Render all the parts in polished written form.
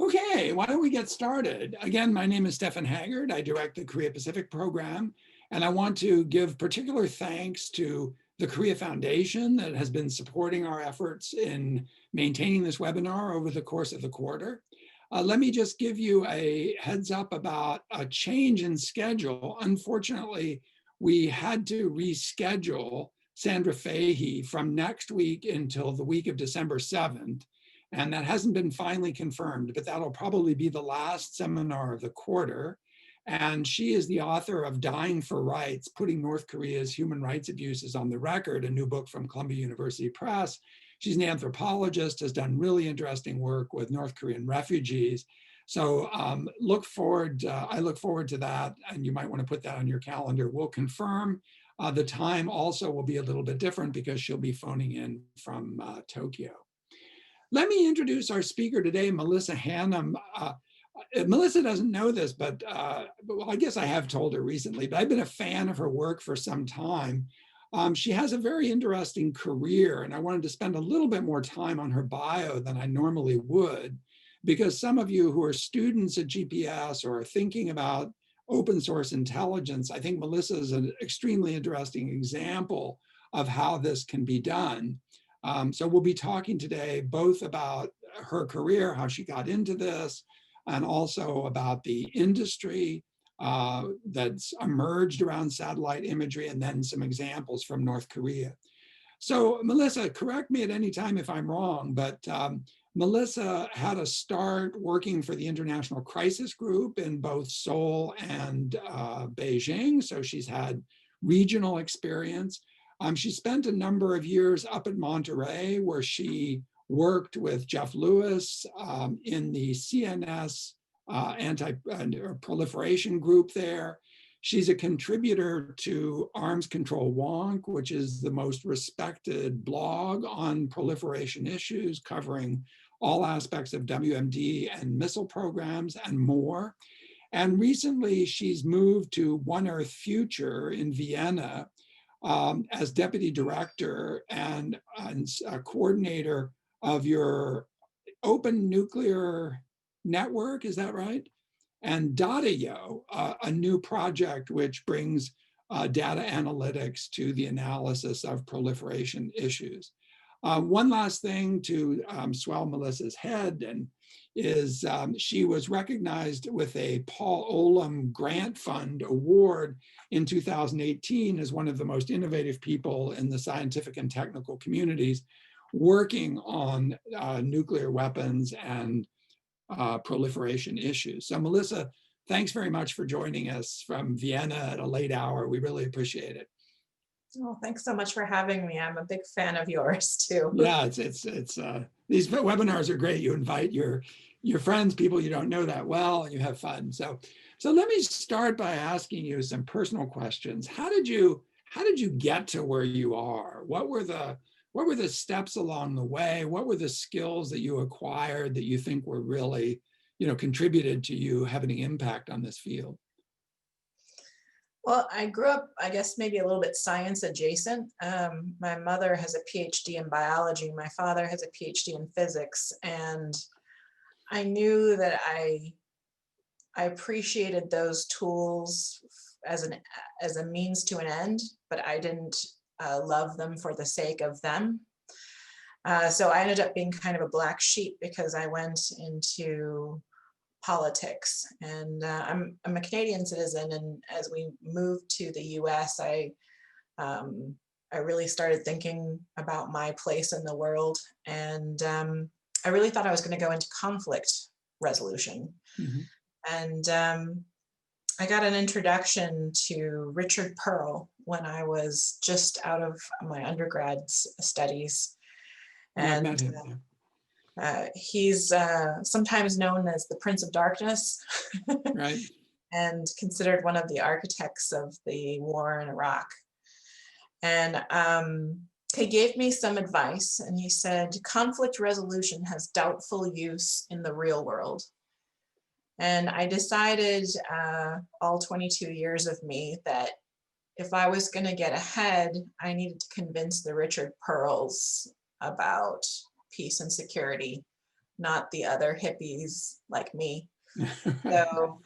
Okay, why don't we get started? Again, my name is Stefan Haggard. I direct the Korea Pacific program, and I want to give particular thanks to the Korea Foundation that has been supporting our efforts in maintaining this webinar over the course of the quarter. Let me just give you a heads up about a change in schedule. Unfortunately, we had to reschedule Sandra Fahey from next week until the week of December 7th. And that hasn't been finally confirmed, but that'll probably be the last seminar of the quarter. And she is the author of Dying for Rights, Putting North Korea's Human Rights Abuses on the Record, a new book from Columbia University Press. She's an anthropologist, has done really interesting work with North Korean refugees. So I look forward to that, and you might want to put that on your calendar. We'll confirm. The time also will be a little bit different because she'll be phoning in from Tokyo. Let me introduce our speaker today, Melissa Hanham. Melissa doesn't know this, but well, I guess I have told her recently, but I've been a fan of her work for some time. She has a very interesting career, and I wanted to spend a little bit more time on her bio than I normally would, because some of you who are students at GPS or are thinking about open source intelligence, I think Melissa is an extremely interesting example of how this can be done. So we'll be talking today both about her career, how she got into this, and also about the industry that's emerged around satellite imagery, and then some examples from North Korea. So Melissa, correct me at any time if I'm wrong, but Melissa had a start working for the International Crisis Group in both Seoul and Beijing. So she's had regional experience. She spent a number of years up at Monterey, where she worked with Jeff Lewis in the CNS anti-proliferation group there. She's a contributor to Arms Control Wonk, which is the most respected blog on proliferation issues, covering all aspects of WMD and missile programs and more. And recently, she's moved to One Earth Future in Vienna as deputy director and a coordinator of your open nuclear network, is that right? And Data.io, a new project which brings data analytics to the analysis of proliferation issues. One last thing to swell Melissa's head is she was recognized with a Paul Olam Grant Fund Award in 2018 as one of the most innovative people in the scientific and technical communities working on nuclear weapons and proliferation issues. So Melissa, thanks very much for joining us from Vienna at a late hour. We really appreciate it. Oh, thanks so much for having me. I'm a big fan of yours too. Yeah, it's these webinars are great. You invite your friends, people you don't know that well, and you have fun. So let me start by asking you some personal questions. How did you get to where you are? What were the steps along the way? What were the skills that you acquired that you think were really, contributed to you having an impact on this field? Well, I grew up, I guess, maybe a little bit science adjacent. My mother has a PhD in biology. My father has a PhD in physics. And I knew that I appreciated those tools as a means to an end, but I didn't love them for the sake of them. So I ended up being kind of a black sheep because I went into politics, and I'm a Canadian citizen, and as we moved to the US, I really started thinking about my place in the world, and I really thought I was going to go into conflict resolution. Mm-hmm. And I got an introduction to Richard Pearl when I was just out of my undergrad studies, and I met him. He's sometimes known as the Prince of Darkness, right, and considered one of the architects of the war in Iraq. And he gave me some advice, and he said, conflict resolution has doubtful use in the real world. And I decided, all 22 years of me, that if I was going to get ahead, I needed to convince the Richard Pearls about peace and security, not the other hippies like me. So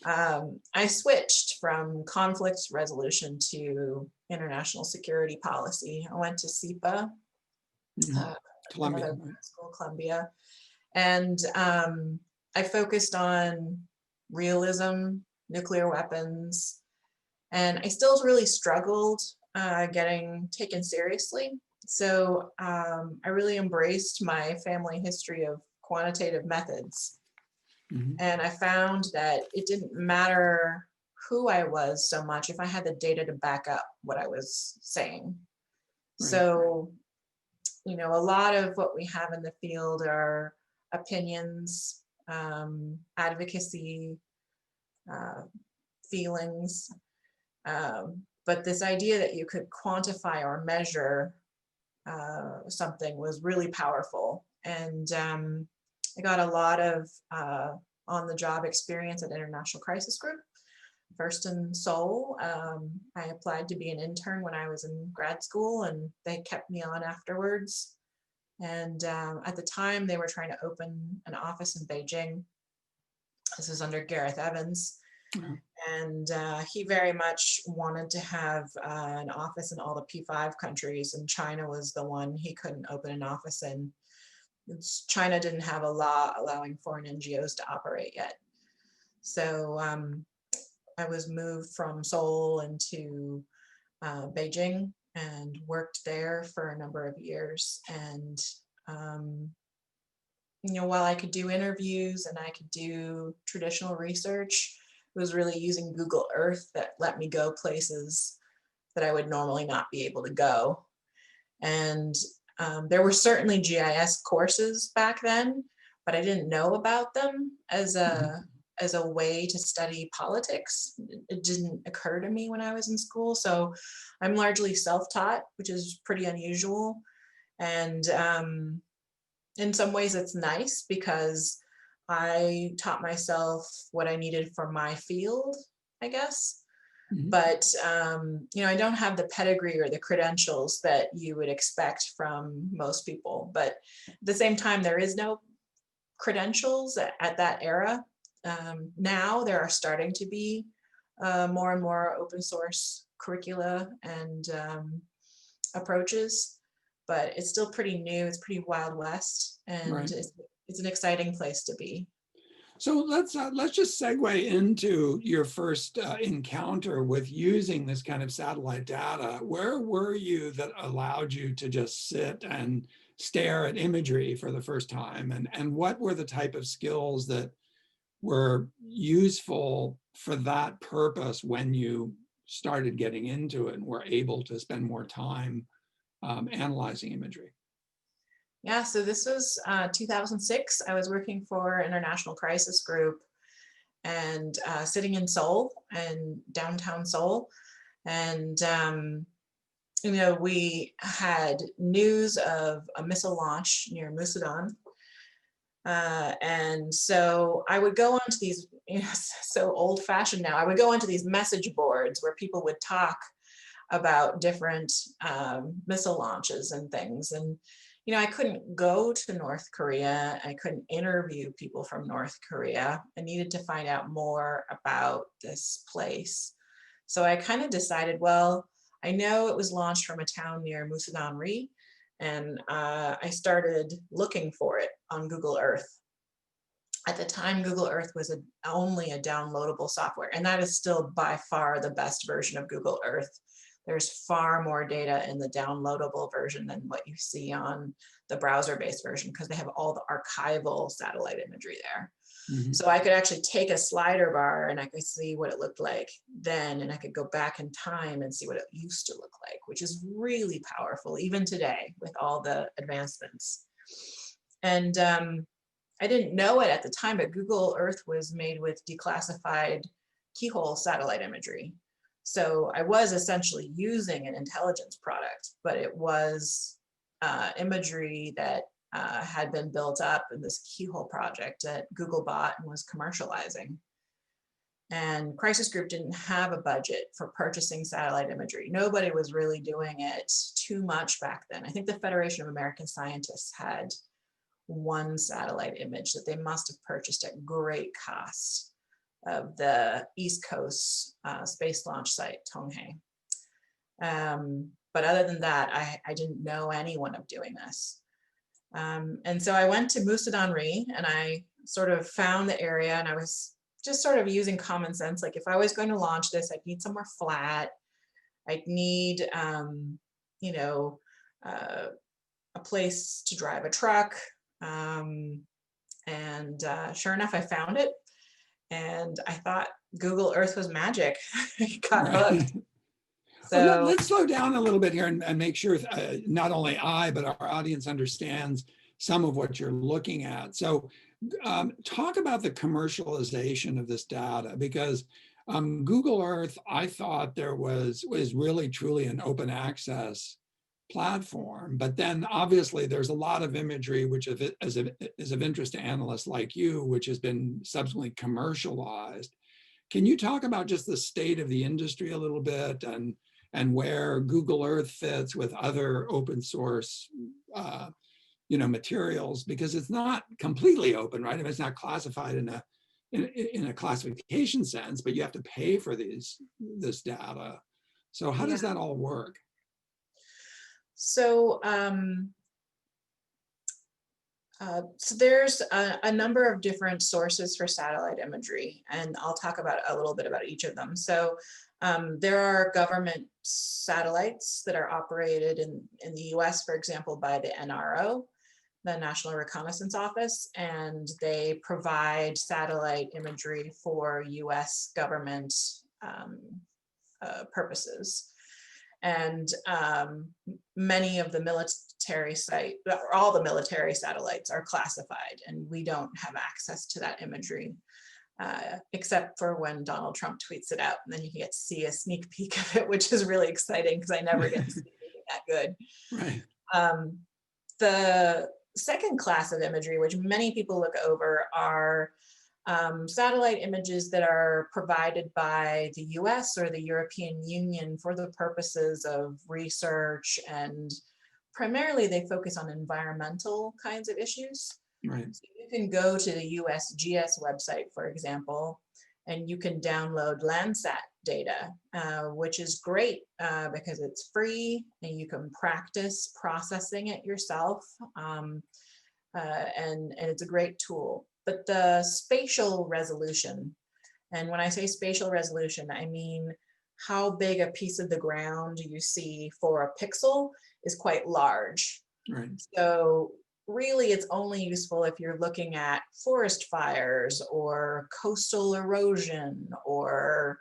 I switched from conflict resolution to international security policy. I went to SIPA, Columbia. another grad school, Columbia, and I focused on realism, nuclear weapons, and I still really struggled getting taken seriously. So I really embraced my family history of quantitative methods. And I found that it didn't matter who I was so much if I had the data to back up what I was saying. Right. So, you know, a lot of what we have in the field are opinions, advocacy, feelings, but this idea that you could quantify or measure something was really powerful. And I got a lot of on-the-job experience at International Crisis Group. First in Seoul, I applied to be an intern when I was in grad school, and they kept me on afterwards. And at the time, they were trying to open an office in Beijing. This is under Gareth Evans. And he very much wanted to have an office in all the P5 countries, and China was the one he couldn't open an office in. China didn't have a law allowing foreign NGOs to operate yet. So I was moved from Seoul into Beijing and worked there for a number of years. And, you know, while I could do interviews and I could do traditional research, it was really using Google Earth that let me go places that I would normally not be able to go. And there were certainly GIS courses back then, but I didn't know about them as a way to study politics. It didn't occur to me when I was in school. So I'm largely self-taught, which is pretty unusual. And in some ways it's nice because I taught myself what I needed for my field, I guess. But, you know, I don't have the pedigree or the credentials that you would expect from most people. But at the same time, there is no credentials at that era. Now there are starting to be more and more open source curricula and approaches, but it's still pretty new. It's pretty Wild West, and Right. it's an exciting place to be. So let's just segue into your first encounter with using this kind of satellite data. Where were you that allowed you to just sit and stare at imagery for the first time? And what were the type of skills that were useful for that purpose when you started getting into it and were able to spend more time analyzing imagery? Yeah, so this was 2006. I was working for International Crisis Group and sitting in Seoul and downtown Seoul. And, you know, we had news of a missile launch near Musudan. And so I would go onto these, you know, so old fashioned now, I would go onto these message boards where people would talk about different missile launches and things. And you know, I couldn't go to North Korea. I couldn't interview people from North Korea. I needed to find out more about this place. So I kind of decided, well, I know it was launched from a town near Musudan-ri, and I started looking for it on Google Earth. At the time, Google Earth was only a downloadable software, and that is still by far the best version of Google Earth. There's far more data in the downloadable version than what you see on the browser-based version because they have all the archival satellite imagery there. So I could actually take a slider bar and I could see what it looked like then, and I could go back in time and see what it used to look like, which is really powerful even today with all the advancements. And I didn't know it at the time, but Google Earth was made with declassified keyhole satellite imagery. So I was essentially using an intelligence product, but it was imagery that had been built up in this keyhole project that Google bought and was commercializing. And Crisis Group didn't have a budget for purchasing satellite imagery. Nobody was really doing it too much back then. I think the Federation of American Scientists had one satellite image that they must have purchased at great cost of the East Coast space launch site, Tonghae. But other than that, I didn't know anyone of doing this. And so I went to Musadonri and I sort of found the area, and I was just sort of using common sense. Like, if I was going to launch this, I'd need somewhere flat. I'd need, you know, a place to drive a truck. Sure enough, I found it. And I thought Google Earth was magic. Got hooked. So So let's slow down a little bit here and make sure not only I, but our audience understands some of what you're looking at. So talk about the commercialization of this data, because Google Earth, I thought there was really truly an open access platform, but then obviously there's a lot of imagery which is of interest to analysts like you, which has been subsequently commercialized. Can you talk about just the state of the industry a little bit, and where Google Earth fits with other open source materials, because it's not completely open, right? I mean, it's not classified in a classification sense, but you have to pay for this data. So how does that all work? So, so there's a number of different sources for satellite imagery, and I'll talk about a little bit about each of them. So there are government satellites that are operated in the US, for example, by the NRO, the National Reconnaissance Office, and they provide satellite imagery for US government purposes. And many of the military all the military satellites are classified, and we don't have access to that imagery, except for when Donald Trump tweets it out, and then you can get to see a sneak peek of it, which is really exciting because I never get to see anything that good. Right. The second class of imagery, which many people look over, are satellite images that are provided by the US or the European Union for the purposes of research, and primarily they focus on environmental kinds of issues. Right. So you can go to the USGS website, for example, and you can download Landsat data, which is great because it's free and you can practice processing it yourself. And it's a great tool. But the spatial resolution, and when I say spatial resolution, I mean how big a piece of the ground you see for a pixel is quite large. Right. So really it's only useful if you're looking at forest fires or coastal erosion or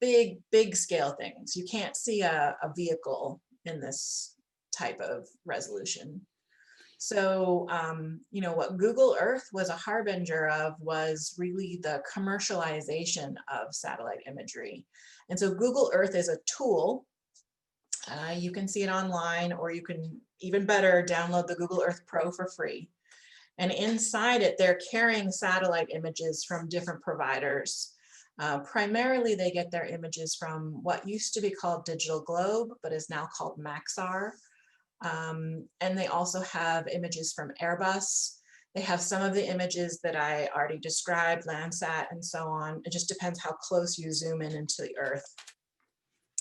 big scale things. You can't see a vehicle in this type of resolution. So, what Google Earth was a harbinger of was really the commercialization of satellite imagery. And so Google Earth is a tool. You can see it online, or you can, even better, download the Google Earth Pro for free. And inside it, they're carrying satellite images from different providers. Primarily, they get their images from what used to be called Digital Globe, but is now called Maxar. And they also have images from Airbus. They have some of the images that I already described, Landsat and so on. It just depends how close you zoom in into the Earth.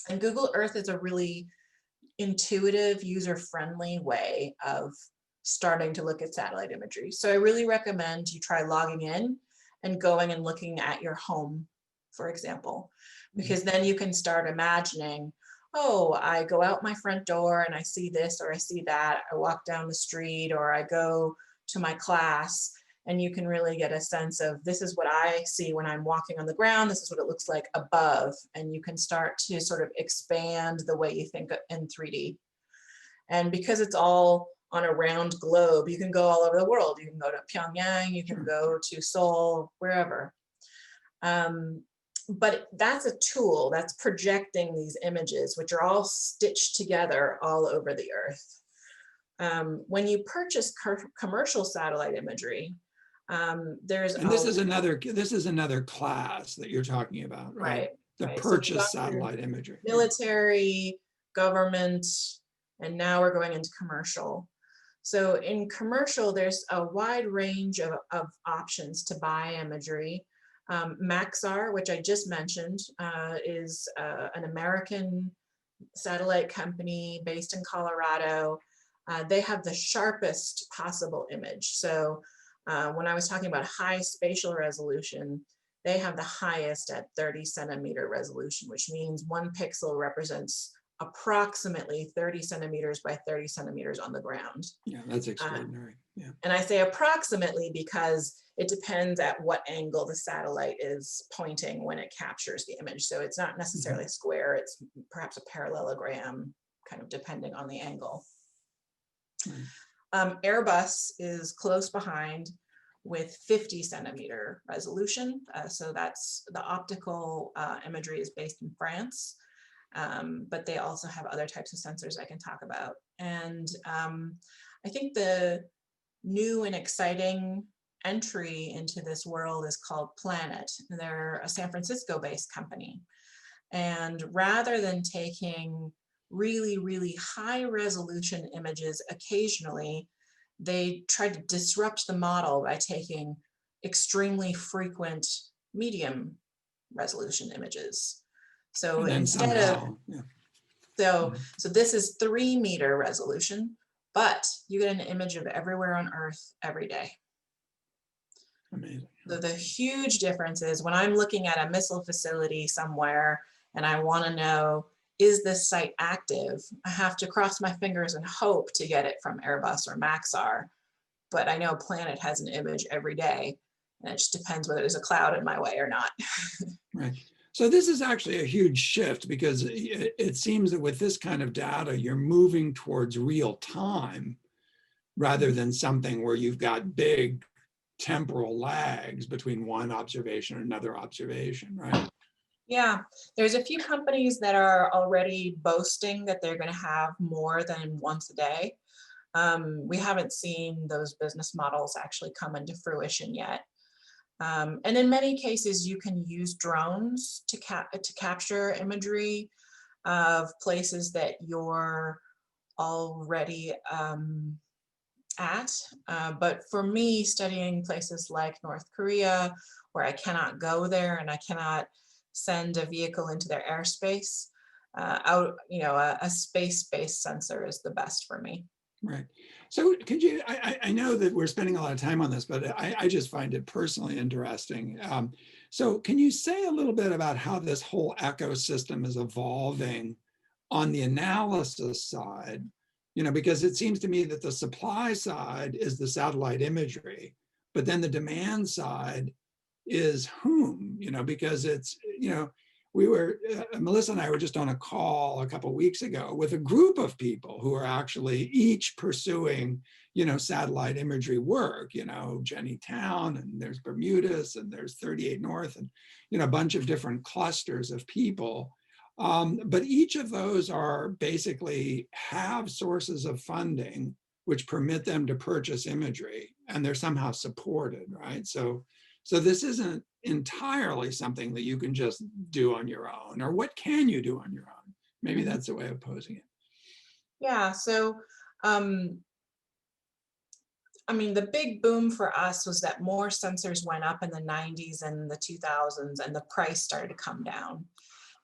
And Google Earth is a really intuitive, user-friendly way of starting to look at satellite imagery. So I really recommend you try logging in and going and looking at your home, for example, because then you can start imagining, oh, I go out my front door and I see this or I see that. I walk down the street or I go to my class, and you can really get a sense of, this is what I see when I'm walking on the ground. This is what it looks like above. And you can start to sort of expand the way you think in 3D. And because it's all on a round globe, you can go all over the world. You can go to Pyongyang, you can go to Seoul, wherever. But that's a tool that's projecting these images, which are all stitched together all over the Earth. When you purchase commercial satellite imagery, there's and this is another class that you're talking about, right? The purchase satellite imagery. Military, government, and now we're going into commercial. So in commercial, there's a wide range of options to buy imagery. Maxar, which I just mentioned, is an American satellite company based in Colorado. They have the sharpest possible image. So when I was talking about high spatial resolution, they have the highest at 30 centimeter resolution, which means one pixel represents approximately 30 centimeters by 30 centimeters on the ground. Yeah, that's extraordinary. Yeah. And I say approximately because it depends at what angle the satellite is pointing when it captures the image. So it's not necessarily square, it's perhaps a parallelogram, kind of depending on the angle. Right. Airbus is close behind with 50 centimeter resolution. So that's the optical imagery is based in France, but they also have other types of sensors I can talk about. And I think the new and exciting entry into this world is called Planet. They're a San Francisco based company. And rather than taking really, really high resolution images occasionally, they tried to disrupt the model by taking extremely frequent medium resolution images. So And then instead of, somehow, yeah. so this is 3 meter resolution, but you get an image of everywhere on Earth every day. Amazing. So the huge difference is when I'm looking at a missile facility somewhere and I want to know, is this site active? I have to cross my fingers and hope to get it from Airbus or Maxar. But I know Planet has an image every day, and it just depends whether there's a cloud in my way or not. Right. So this is actually a huge shift because it seems that with this kind of data, you're moving towards real time rather than something where you've got big temporal lags between one observation and another observation, right? Yeah, there's a few companies that are already boasting that they're going to have more than once a day. We haven't seen those business models actually come into fruition yet. And in many cases, you can use drones to capture imagery of places that you're already at. But for me, studying places like North Korea, where I cannot go there and I cannot send a vehicle into their airspace, a space-based sensor is the best for me. Right. So could you, I know that we're spending a lot of time on this, but I just find it personally interesting. So can you say a little bit about how this whole ecosystem is evolving on the analysis side? You know, because it seems to me that the supply side is the satellite imagery, but then the demand side is whom, you know, because it's, you know, we were, Melissa and I were just on a call a couple of weeks ago with a group of people who are actually each pursuing, you know, satellite imagery work, you know, Jenny Town, and there's Bermudas, and there's 38 North, and, you know, a bunch of different clusters of people. But each of those are basically have sources of funding which permit them to purchase imagery, and they're somehow supported, right? So this isn't entirely something that you can just do on your own, or what can you do on your own? Maybe that's the way of posing it. Yeah, so I mean, the big boom for us was that more sensors went up in the 90s and the 2000s, and the price started to come down.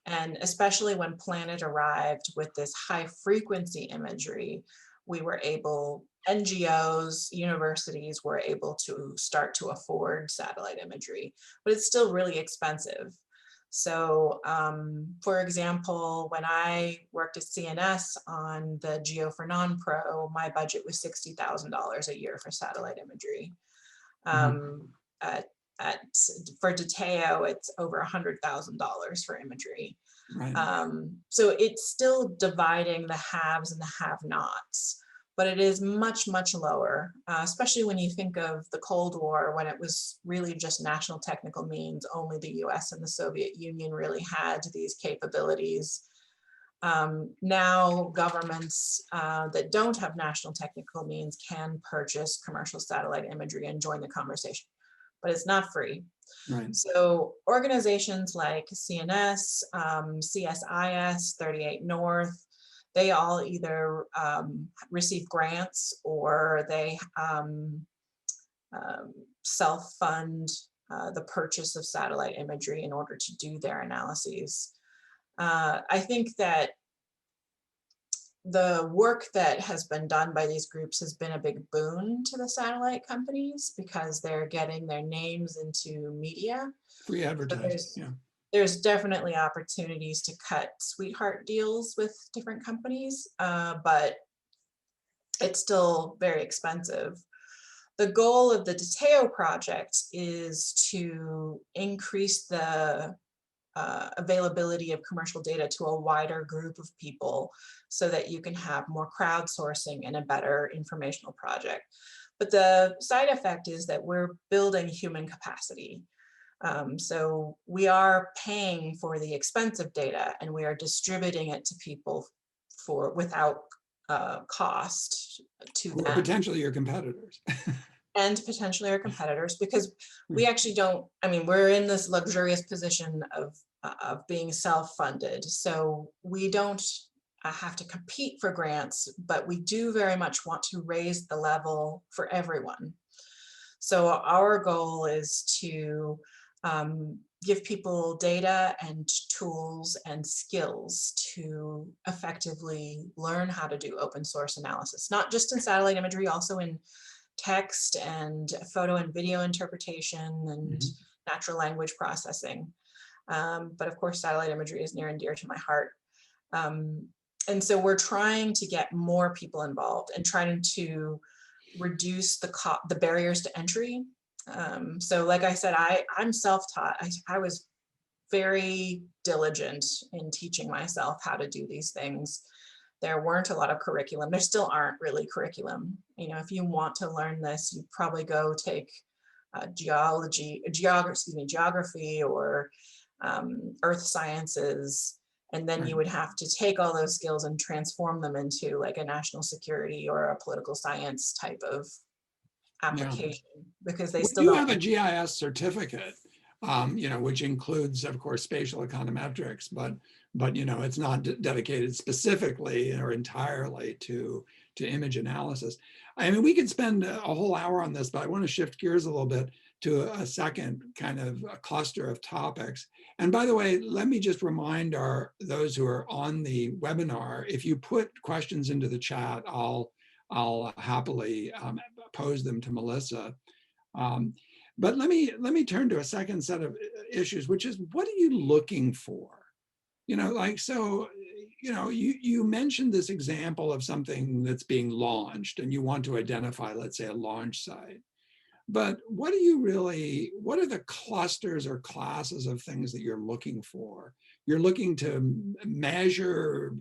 And especially when Planet arrived with this high frequency imagery, we were able, NGOs, universities were able to start to afford satellite imagery, but it's still really expensive. So for example, when I worked at CNS on the Geo for Non-Pro, my budget was $60,000 a year for satellite imagery. For Dateo, it's over $100,000 for imagery. Right. So it's still dividing the haves and the have-nots, but it is much, much lower, especially when you think of the Cold War, when it was really just national technical means. Only the US and the Soviet Union really had these capabilities. Now governments that don't have national technical means can purchase commercial satellite imagery and join the conversation, but it's not free. Right. So organizations like CNS, CSIS, 38 North, they all either receive grants or they self-fund the purchase of satellite imagery in order to do their analyses. I think that the work that has been done by these groups has been a big boon to the satellite companies because they're getting their names into media. Free So advertising, yeah. there's definitely opportunities to cut sweetheart deals with different companies, but it's still very expensive. The goal of the DETEO project is to increase the availability of commercial data to a wider group of people so that you can have more crowdsourcing and a better informational project. But the side effect is that we're building human capacity. So we are paying for the expensive data and we are distributing it to people without cost to Who are them. potentially your competitors. And potentially our competitors, because we actually don't, I mean, we're in this luxurious position of being self-funded. So we don't have to compete for grants, but we do very much want to raise the level for everyone. So our goal is to give people data and tools and skills to effectively learn how to do open source analysis, not just in satellite imagery, also in text and photo and video interpretation and natural language processing. But of course, satellite imagery is near and dear to my heart. And so we're trying to get more people involved and trying to reduce the barriers to entry. So like I said, I'm self-taught. I was very diligent in teaching myself how to do these things. There weren't a lot of curriculum. There still aren't really curriculum. You know, if you want to learn this, you probably go take geography or earth sciences, and then you would have to take all those skills and transform them into like a national security or a political science type of application, because they still You don't have a GIS certificate, you know, which includes, of course, spatial econometrics, but you know, it's not dedicated specifically or entirely to image analysis. I mean, we could spend a whole hour on this, but I want to shift gears a little bit to a second kind of a cluster of topics. And by the way, let me just remind those who are on the webinar, if you put questions into the chat, I'll happily pose them to Melissa. But let me turn to a second set of issues, which is, what are you looking for? You know, like, so, you know, you mentioned this example of something that's being launched and you want to identify, let's say, a launch site. But what are the clusters or classes of things that you're looking for? You're looking to measure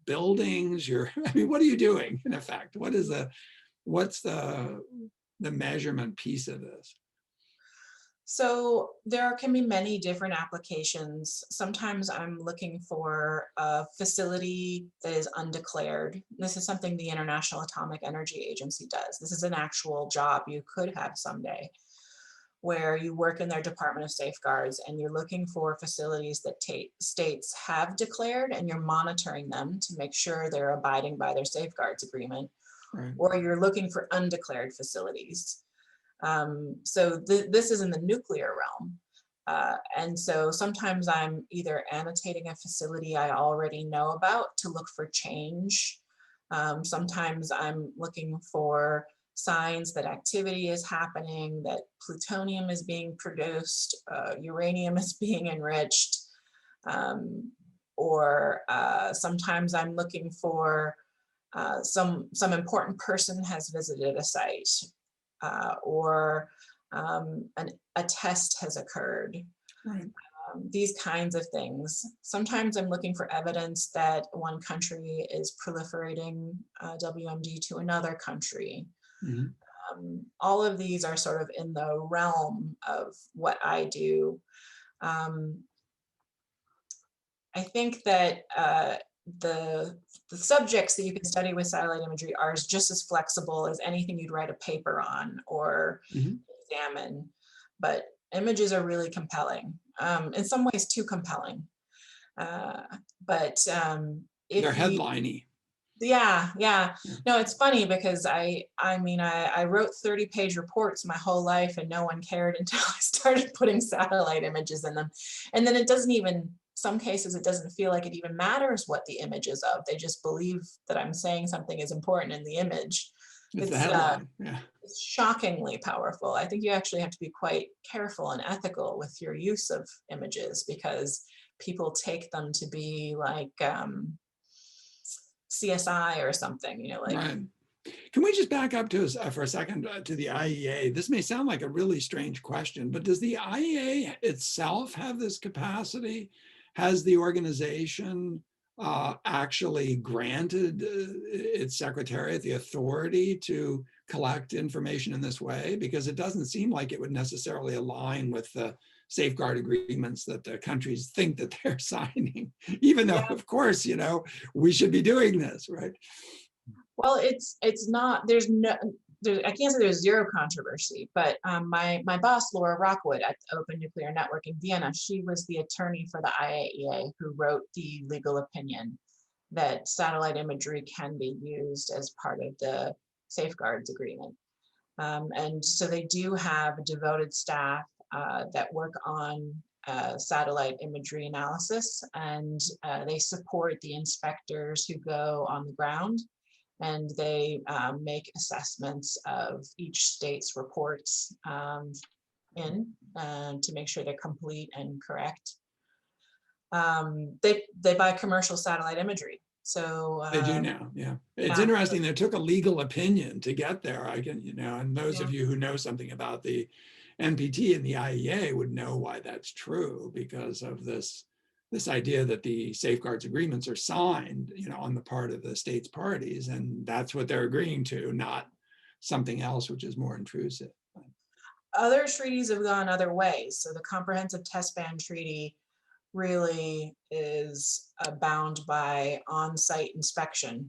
buildings, I mean, what are you doing in effect? What's the measurement piece of this? So there can be many different applications. Sometimes I'm looking for a facility that is undeclared. This is something the International Atomic Energy Agency does. This is an actual job you could have someday, where you work in their Department of Safeguards and you're looking for facilities that states have declared, and you're monitoring them to make sure they're abiding by their safeguards agreement. Right. Or you're looking for undeclared facilities. So this is in the nuclear realm. And so sometimes I'm either annotating a facility I already know about to look for change. Sometimes I'm looking for signs that activity is happening, that plutonium is being produced, uranium is being enriched, or sometimes I'm looking for some important person has visited a site, or a test has occurred. Right. These kinds of things. Sometimes I'm looking for evidence that one country is proliferating WMD to another country. All of these are sort of in the realm of what I do. I think that the subjects that you can study with satellite imagery are just as flexible as anything you'd write a paper on or examine, but images are really compelling, in some ways too compelling. But they're headliney. Yeah, yeah. Yeah. No, it's funny because I wrote 30-page reports my whole life and no one cared until I started putting satellite images in them. And then it doesn't even, some cases it doesn't feel like it even matters what the image is of. They just believe that I'm saying something is important in the image. It's the It's headline. Yeah. it's shockingly powerful. I think you actually have to be quite careful and ethical with your use of images because people take them to be like CSI or something, like. Right. Can we just back up to for a second to the IEA? This may sound like a really strange question, but does the IEA itself have this capacity? Has the organization actually granted its secretariat the authority to collect information in this way? Because it doesn't seem like it would necessarily align with the safeguard agreements that the countries think that they're signing, even though, Yeah. of course, we should be doing this, right? Well, it's not, I can't say there's zero controversy, but my boss, Laura Rockwood at the Open Nuclear Network in Vienna, she was the attorney for the IAEA who wrote the legal opinion that satellite imagery can be used as part of the safeguards agreement. And so they do have devoted staff that work on satellite imagery analysis, and they support the inspectors who go on the ground, and they make assessments of each state's reports to make sure they're complete and correct. They buy commercial satellite imagery. So They do now, yeah. It's yeah, interesting, they took a legal opinion to get there. I can, and those yeah. of you who know something about the NPT and the IEA would know why that's true because of this idea that the safeguards agreements are signed, on the part of the states parties, and that's what they're agreeing to, not something else which is more intrusive. Other treaties have gone other ways. So the Comprehensive Test Ban Treaty really is bound by on-site inspection.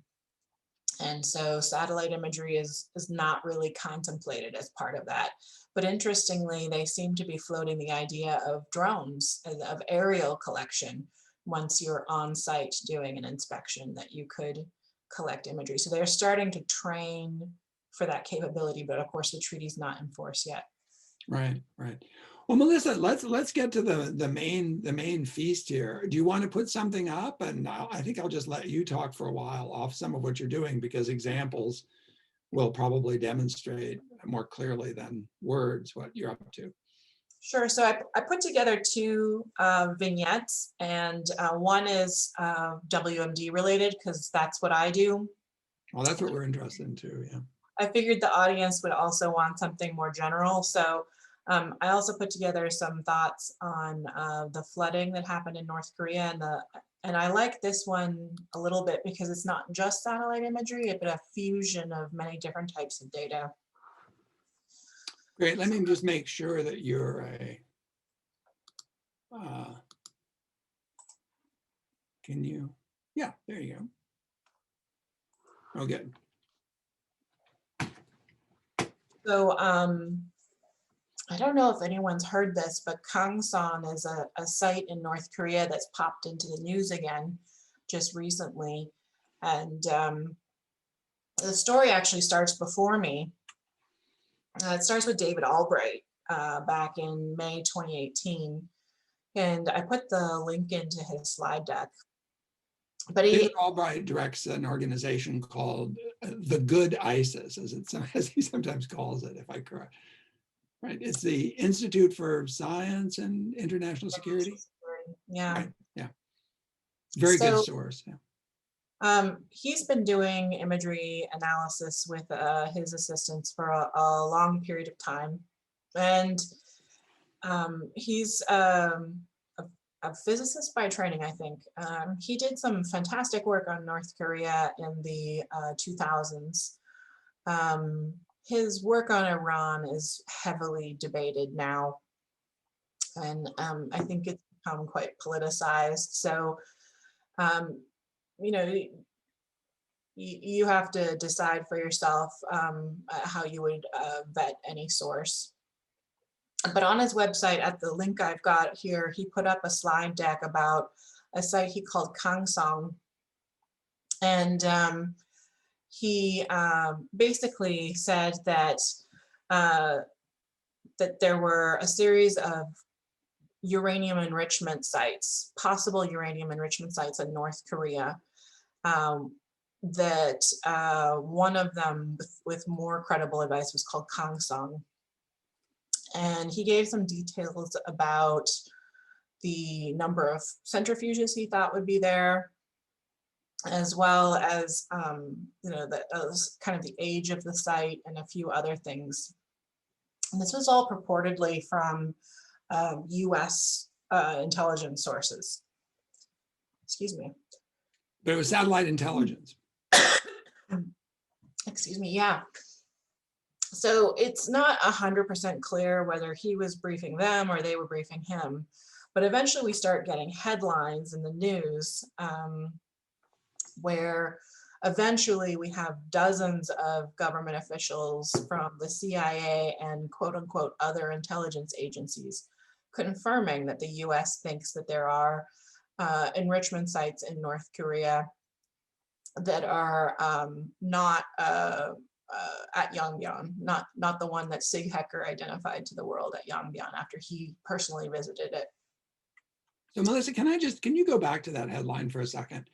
And so satellite imagery is not really contemplated as part of that. But interestingly, they seem to be floating the idea of drones, of aerial collection, once you're on site doing an inspection, that you could collect imagery. So they're starting to train for that capability, but of course the treaty's not in force yet. Right, right. Well, Melissa, let's get to the main feast here. Do you want to put something up? And I think I'll just let you talk for a while off some of what you're doing, because examples will probably demonstrate more clearly than words what you're up to. Sure. So I put together two vignettes, and one is WMD related because that's what I do. Well, that's what we're interested in too, yeah. I figured the audience would also want something more general. So I also put together some thoughts on the flooding that happened in North Korea, and I like this one a little bit because it's not just satellite imagery, but a fusion of many different types of data. Great. Let me just make sure that you're can you? Yeah, there you go. Oh, good. So I don't know if anyone's heard this, but Kang Son is a site in North Korea that's popped into the news again just recently. And the story actually starts before me. It starts with David Albright back in May 2018. And I put the link into his slide deck. But David Albright directs an organization called the Good ISIS, as he sometimes calls it, if I correct. Right, it's the Institute for Science and International Security. Yeah. Right. Yeah. Very good source. Yeah. He's been doing imagery analysis with his assistants for a long period of time, and he's a physicist by training, I think. He did some fantastic work on North Korea in the 2000s. His work on Iran is heavily debated now, and I think it's become quite politicized. So, you know, you have to decide for yourself how you would vet any source. But on his website, at the link I've got here, he put up a slide deck about a site he called Kang Son. And he basically said that that there were a series of uranium enrichment sites, possible uranium enrichment sites in North Korea, that one of them with more credible advice was called Kang Son. And he gave some details about the number of centrifuges he thought would be there, as well as that was kind of the age of the site and a few other things. And this was all purportedly from US intelligence sources. Excuse me. But it was satellite intelligence. Excuse me, yeah. So it's not 100% clear whether he was briefing them or they were briefing him, but eventually we start getting headlines in the news where eventually we have dozens of government officials from the CIA and quote unquote other intelligence agencies confirming that the US thinks that there are enrichment sites in North Korea that are not at Yongbyon, not the one that Sig Hecker identified to the world at Yongbyon after he personally visited it. So Melissa, can you go back to that headline for a second?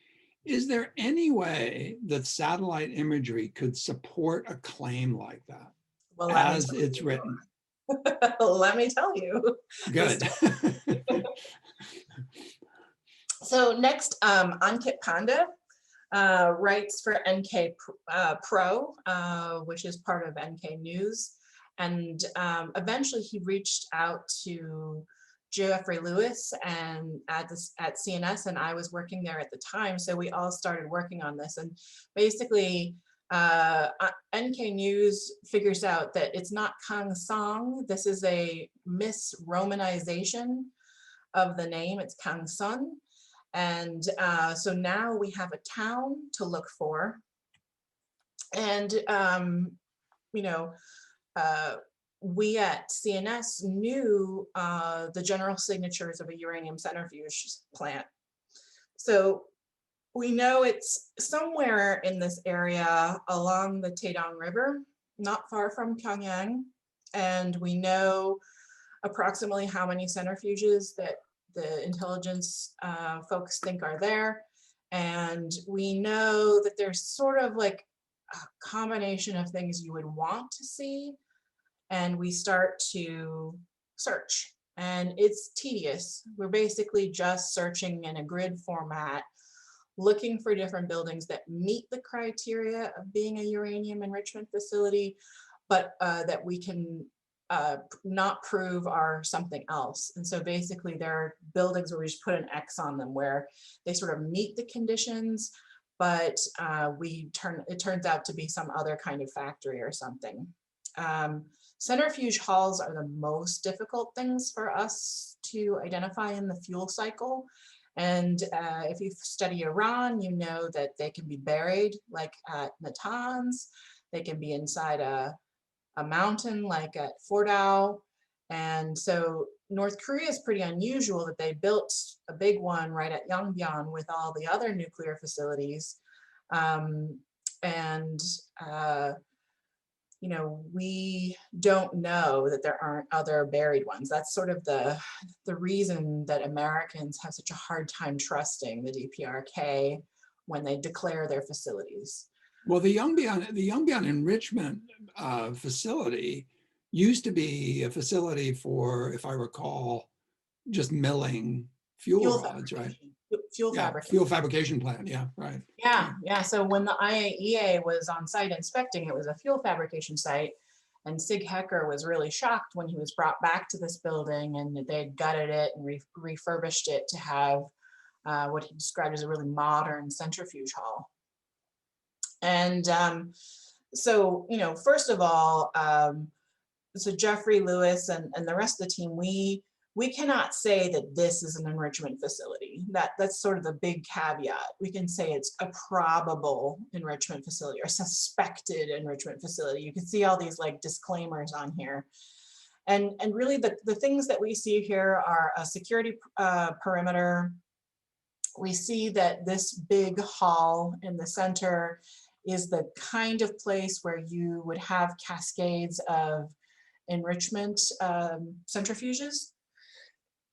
Is there any way that satellite imagery could support a claim like that, well, as it's written? Let me tell you. Good. So next, Ankit Panda writes for NK Pro, which is part of NK News. And eventually he reached out to Jeffrey Lewis and at CNS, and I was working there at the time. So we all started working on this. And basically, NK News figures out that it's not Kang Son. This is a misromanization of the name. It's Kang Son. And so now we have a town to look for. And, we at CNS knew the general signatures of a uranium centrifuge plant. So we know it's somewhere in this area along the Taedong River, not far from Pyongyang. And we know approximately how many centrifuges that the intelligence folks think are there. And we know that there's sort of like a combination of things you would want to see. And we start to search, and it's tedious. We're basically just searching in a grid format, looking for different buildings that meet the criteria of being a uranium enrichment facility, but that we can not prove are something else. And so basically there are buildings where we just put an X on them where they sort of meet the conditions, but it turns out to be some other kind of factory or something. Centrifuge halls are the most difficult things for us to identify in the fuel cycle. And if you study Iran, you know that they can be buried like at Natanz. They can be inside a mountain like at Fordow. And so North Korea is pretty unusual that they built a big one right at Yongbyon with all the other nuclear facilities. We don't know that there aren't other buried ones. That's sort of the reason that Americans have such a hard time trusting the DPRK when they declare their facilities. Well, the Yongbyon enrichment facility used to be a facility for, if I recall, just milling fuel rods, right? Fuel fabrication plant. Yeah, right. Yeah. So when the IAEA was on site inspecting, it was a fuel fabrication site, and Sig Hecker was really shocked when he was brought back to this building, and they had gutted it and refurbished it to have what he described as a really modern centrifuge hall. And so first of all, so Jeffrey Lewis and the rest of the team, we cannot say that this is an enrichment facility. That's sort of the big caveat. We can say it's a probable enrichment facility or suspected enrichment facility. You can see all these like disclaimers on here. And really the things that we see here are a security perimeter we see that this big hall in the center is the kind of place where you would have cascades of enrichment centrifuges.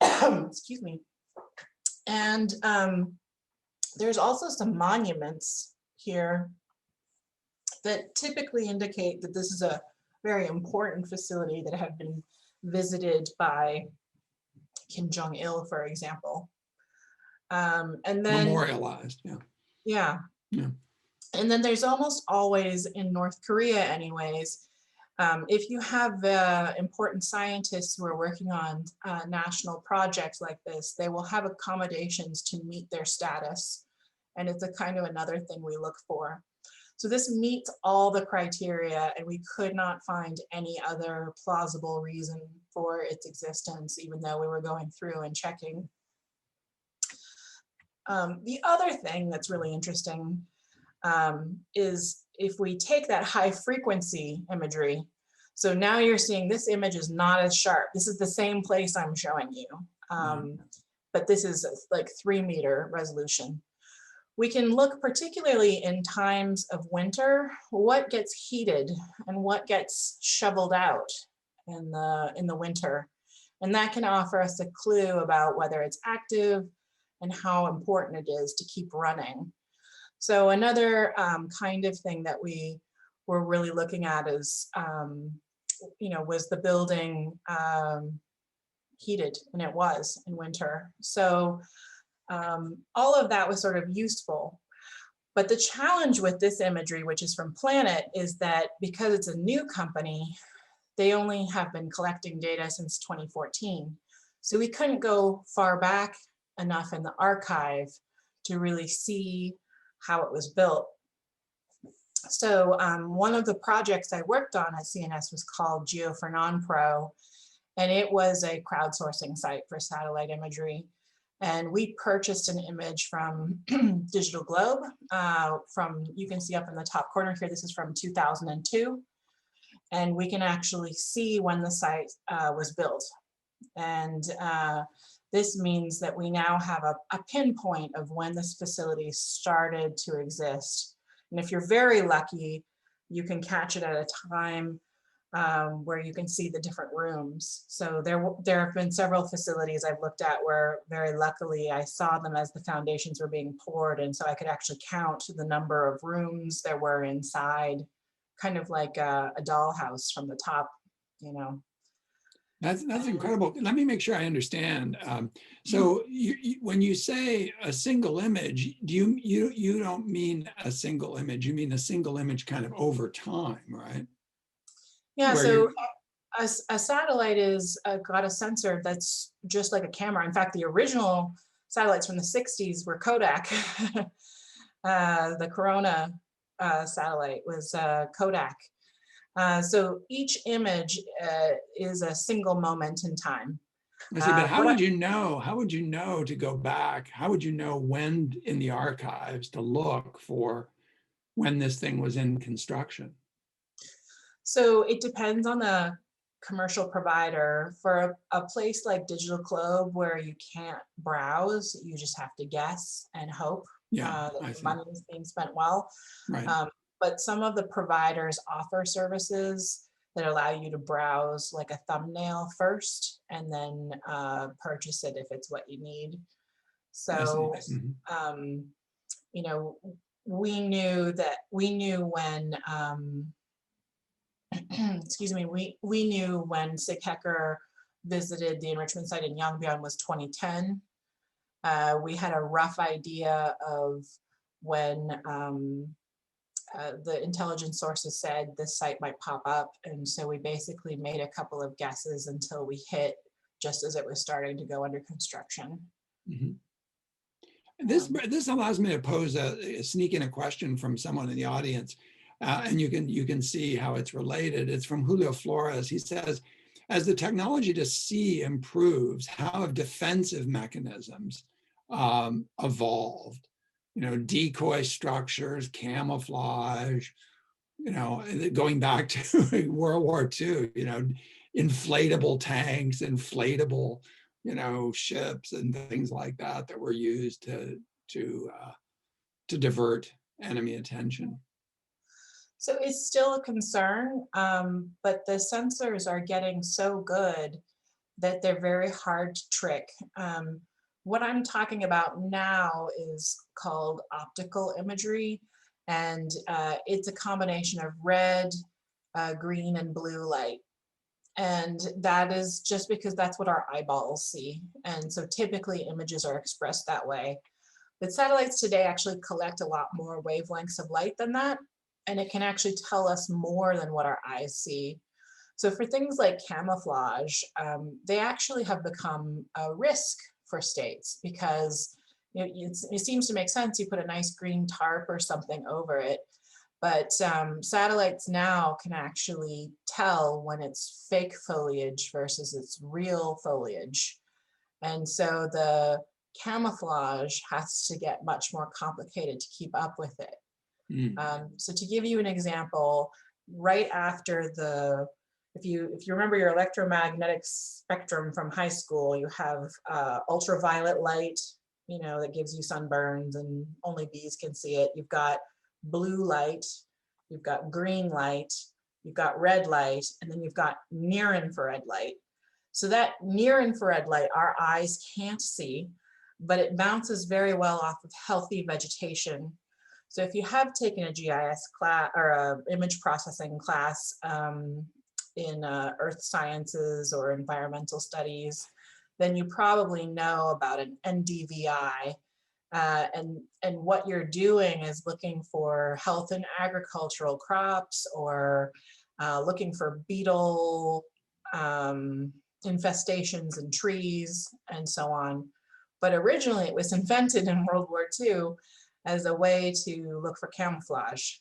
Excuse me. And there's also some monuments here that typically indicate that this is a very important facility that have been visited by Kim Jong-il, for example. And then Memorialized, yeah. yeah. Yeah. And then there's almost always, in North Korea anyways, if you have important scientists who are working on national projects like this, they will have accommodations to meet their status. And it's a kind of another thing we look for. So this meets all the criteria, and we could not find any other plausible reason for its existence, even though we were going through and checking. The other thing that's really interesting is if we take that high frequency imagery, so now you're seeing this image is not as sharp. This is the same place I'm showing you, but this is like 3-meter resolution. We can look particularly in times of winter, what gets heated and what gets shoveled out in the winter. And that can offer us a clue about whether it's active and how important it is to keep running. So another kind of thing that we were really looking at is, was the building heated? And it was in winter. So all of that was sort of useful. But the challenge with this imagery, which is from Planet, is that because it's a new company, they only have been collecting data since 2014. So we couldn't go far back enough in the archive to really see how it was built. So one of the projects I worked on at CNS was called Geo for Non-Pro, and it was a crowdsourcing site for satellite imagery. And we purchased an image from Digital Globe you can see up in the top corner here, this is from 2002. And we can actually see when the site was built. And this means that we now have a pinpoint of when this facility started to exist. And if you're very lucky, you can catch it at a time where you can see the different rooms. So there have been several facilities I've looked at where very luckily I saw them as the foundations were being poured, and so I could actually count the number of rooms there were inside, kind of like a dollhouse from the top, That's incredible. Let me make sure I understand. So when you say a single image, you don't mean a single image, you mean a single image kind of over time, right? Yeah, so a satellite is got a sensor that's just like a camera. In fact, the original satellites from the 60s were Kodak. The Corona satellite was Kodak. So each image is a single moment in time. I see, but how would you know? How would you know to go back? How would you know when in the archives to look for when this thing was in construction? So it depends on the commercial provider. For a place like Digital Globe where you can't browse, you just have to guess and hope that the money is being spent well. Right. But some of the providers offer services that allow you to browse like a thumbnail first and then purchase it if it's what you need. So, we knew when, excuse me, we knew when Sig Hecker visited the enrichment site in Yongbyon was 2010. We had a rough idea of when the intelligence sources said this site might pop up. And so we basically made a couple of guesses until we hit just as it was starting to go under construction. This allows me to pose sneak in a question from someone in the audience, and you can see how it's related. It's from Julio Flores. He says, as the technology to see improves, how have defensive mechanisms evolved? Decoy structures, camouflage, going back to World War II, inflatable tanks, inflatable, ships and things like that were used to to divert enemy attention. So it's still a concern, but the sensors are getting so good that they're very hard to trick. What I'm talking about now is called optical imagery, and it's a combination of red, green, and blue light. And that is just because that's what our eyeballs see. And so typically images are expressed that way. But satellites today actually collect a lot more wavelengths of light than that, and it can actually tell us more than what our eyes see. So for things like camouflage, they actually have become a risk for states because it seems to make sense. You put a nice green tarp or something over it, but satellites now can actually tell when it's fake foliage versus it's real foliage. And so the camouflage has to get much more complicated to keep up with it. So to give you an example, right after if you remember your electromagnetic spectrum from high school, you have ultraviolet light, that gives you sunburns and only bees can see it. You've got blue light, you've got green light, you've got red light, and then you've got near infrared light. So that near infrared light, our eyes can't see, but it bounces very well off of healthy vegetation. So if you have taken a GIS class or a image processing class in earth sciences or environmental studies, then you probably know about an NDVI. And what you're doing is looking for health in agricultural crops or looking for beetle infestations in trees and so on. But originally it was invented in World War II as a way to look for camouflage.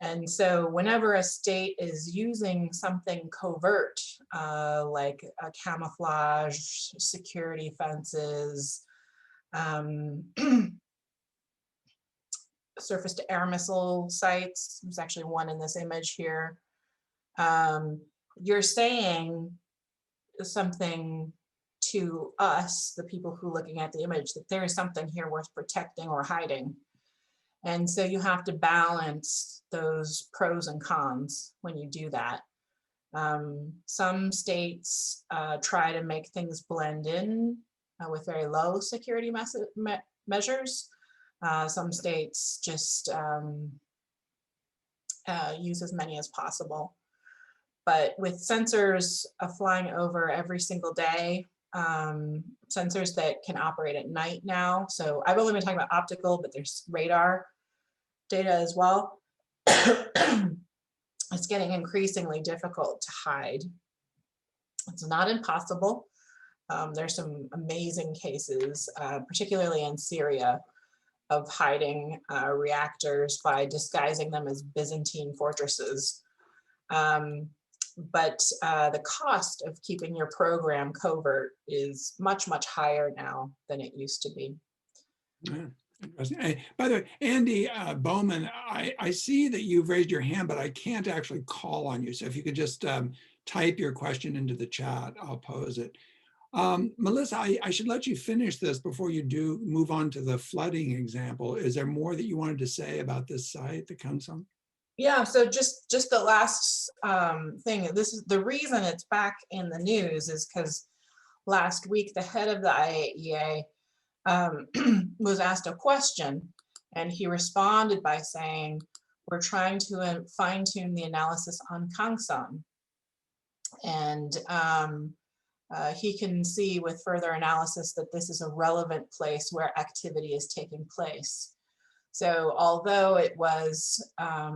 And so whenever a state is using something covert, like a camouflage, security fences, surface to air missile sites, there's actually one in this image here, you're saying something to us, the people who are looking at the image, that there is something here worth protecting or hiding. And so you have to balance those pros and cons when you do that. Some states try to make things blend in with very low security measures. Some states just use as many as possible. But with sensors flying over every single day, sensors that can operate at night now. So I've only been talking about optical, but there's radar data as well. It's getting increasingly difficult to hide. It's not impossible. There's some amazing cases, particularly in Syria, of hiding reactors by disguising them as Byzantine fortresses. But the cost of keeping your program covert is much, much higher now than it used to be. Yeah. Interesting. By the way, Andy Bowman, I see that you've raised your hand, but I can't actually call on you. So if you could just type your question into the chat, I'll pose it. Melissa, I should let you finish this before you do move on to the flooding example. Is there more that you wanted to say about this site, the Kang Son? Yeah, so just the last thing, this is the reason it's back in the news is because last week the head of the IAEA was asked a question and he responded by saying, we're trying to fine-tune the analysis on Kang Son. And he can see with further analysis that this is a relevant place where activity is taking place. So although it was, a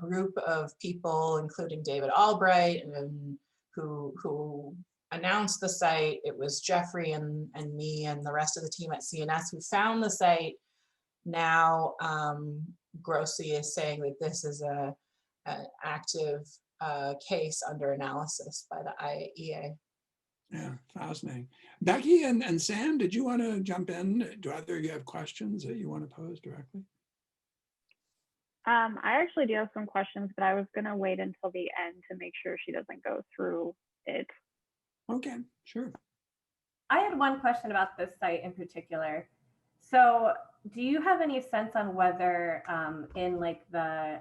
group of people, including David Albright, and who announced the site, it was Jeffrey and me and the rest of the team at CNS who found the site. Now, Grossi is saying that this is an active case under analysis by the IAEA. Yeah, fascinating. Becky and Sam, did you want to jump in? Do either of you have questions that you want to pose directly? I actually do have some questions, but I was going to wait until the end to make sure she doesn't go through it. Okay, sure. I had one question about this site in particular. So do you have any sense on whether in like the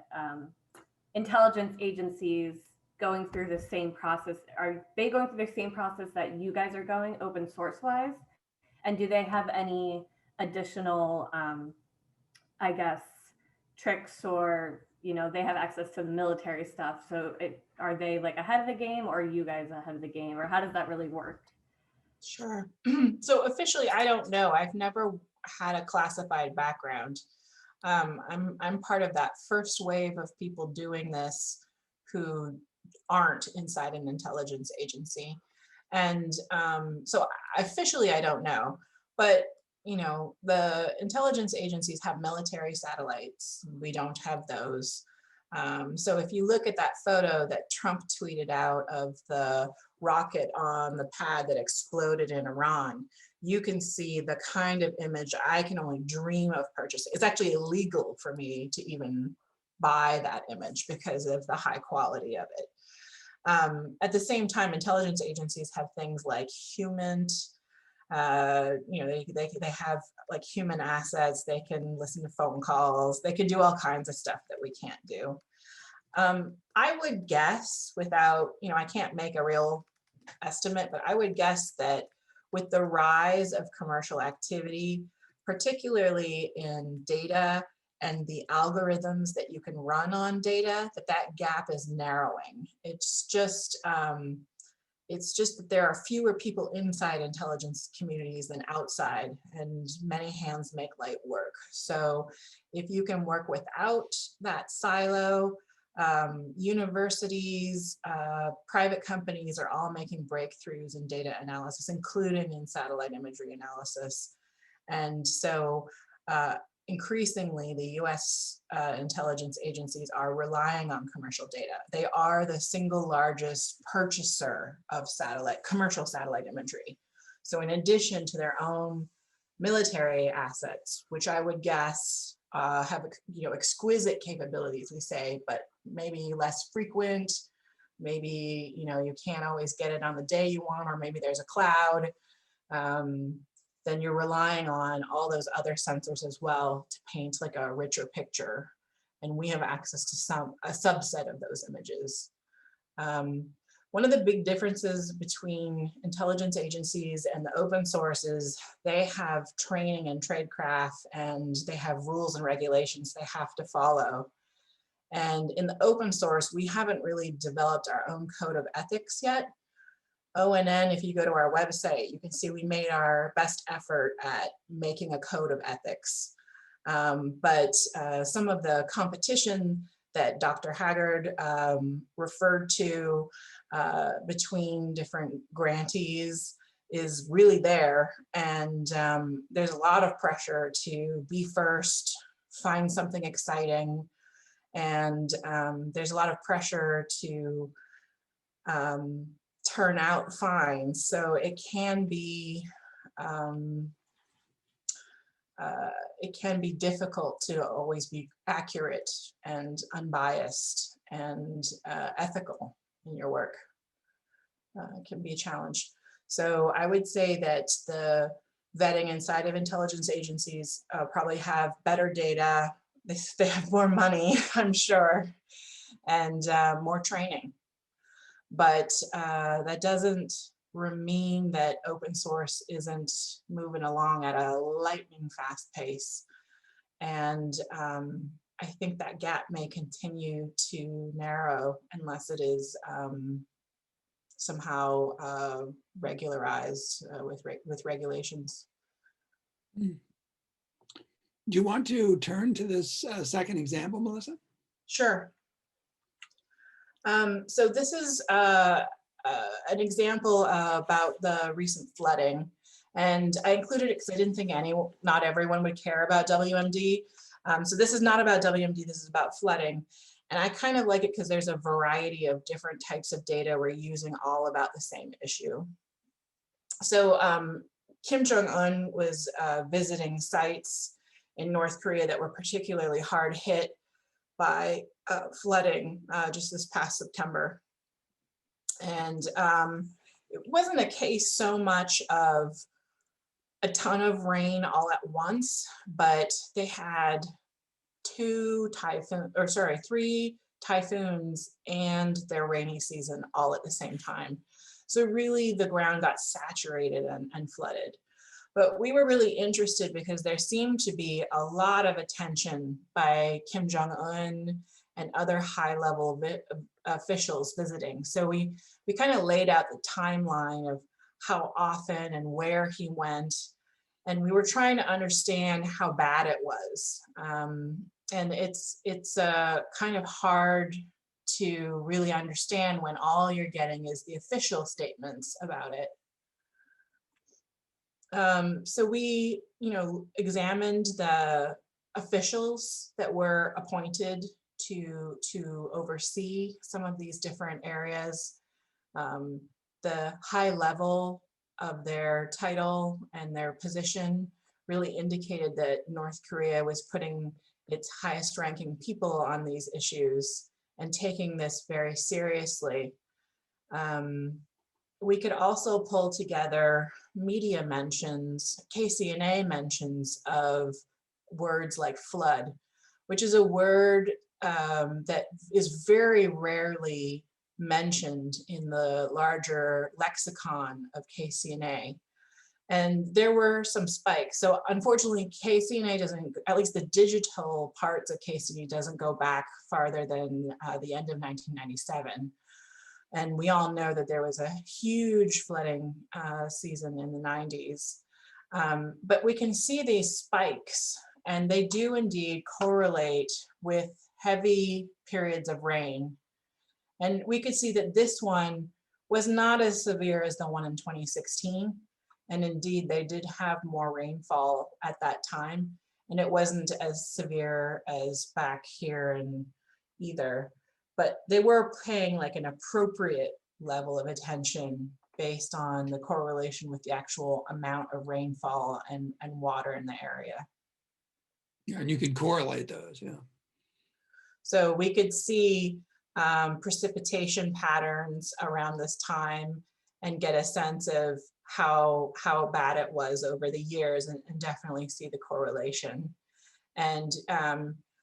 intelligence agencies going through the same process, are they going through the same process that you guys are going open source wise? And do they have any additional, I guess, tricks, or, you know, they have access to the military stuff. So are they like ahead of the game, or are you guys ahead of the game, or how does that really work? Sure. So officially, I don't know. I've never had a classified background. I'm part of that first wave of people doing this who aren't inside an intelligence agency. And so officially, I don't know. But, you know, the intelligence agencies have military satellites. We don't have those. So if you look at that photo that Trump tweeted out of the rocket on the pad that exploded in Iran, you can see the kind of image I can only dream of purchasing. It's actually illegal for me to even buy that image because of the high quality of it. At the same time, intelligence agencies have things like human, you know, they have like human assets. They can listen to phone calls. They can do all kinds of stuff that we can't do. I would guess, without, you know, I can't make a real estimate, but I would guess that with the rise of commercial activity, particularly in data and the algorithms that you can run on data, that gap is narrowing. It's just that there are fewer people inside intelligence communities than outside, and many hands make light work. So if you can work without that silo, universities, private companies are all making breakthroughs in data analysis, including in satellite imagery analysis. And so increasingly, the US intelligence agencies are relying on commercial data. They are the single largest purchaser of commercial satellite imagery. So in addition to their own military assets, which I would guess have, you know, exquisite capabilities, we say, but maybe less frequent, maybe, you know, you can't always get it on the day you want, or maybe there's a cloud, then you're relying on all those other sensors as well to paint like a richer picture. And we have access to a subset of those images. One of the big differences between intelligence agencies and the open source is they have training and tradecraft, and they have rules and regulations they have to follow. And in the open source, we haven't really developed our own code of ethics yet. ONN, if you go to our website, you can see we made our best effort at making a code of ethics. But some of the competition that Dr. Haggard referred to between different grantees is really there. And there's a lot of pressure to be first, find something exciting. And there's a lot of pressure to turn out fine. So it can be difficult to always be accurate and unbiased and ethical in your work. It can be a challenge. So I would say that the vetting inside of intelligence agencies probably have better data. They have more money, I'm sure, and more training. But that doesn't mean that open source isn't moving along at a lightning fast pace. And I think that gap may continue to narrow unless it is somehow regularized with regulations. Do you want to turn to this second example, Melissa? Sure. So this is an example about the recent flooding. And I included it because I didn't think not everyone would care about WMD. So this is not about WMD, this is about flooding. And I kind of like it because there's a variety of different types of data we're using all about the same issue. So Kim Jong-un was visiting sites in North Korea that were particularly hard hit by flooding just this past September. And it wasn't a case so much of a ton of rain all at once, but they had three typhoons and their rainy season all at the same time. So really the ground got saturated and flooded. But we were really interested because there seemed to be a lot of attention by Kim Jong-un and other high-level officials visiting. So we kind of laid out the timeline of how often and where he went. And we were trying to understand how bad it was. And it's kind of hard to really understand when all you're getting is the official statements about it. So we, examined the officials that were appointed to oversee some of these different areas, the high level of their title and their position really indicated that North Korea was putting its highest ranking people on these issues and taking this very seriously. We could also pull together media mentions, KCNA mentions of words like flood, which is a word that is very rarely mentioned in the larger lexicon of KCNA. And there were some spikes. So unfortunately, KCNA doesn't, at least the digital parts of KCNA doesn't go back farther than the end of 1997. And we all know that there was a huge flooding season in the 90s. But we can see these spikes, and they do indeed correlate with heavy periods of rain. And we could see that this one was not as severe as the one in 2016. And indeed, they did have more rainfall at that time. And it wasn't as severe as back here in either. But they were paying like an appropriate level of attention based on the correlation with the actual amount of rainfall and water in the area. Yeah, and you could correlate those, yeah. So we could see precipitation patterns around this time and get a sense of how bad it was over the years, and definitely see the correlation. And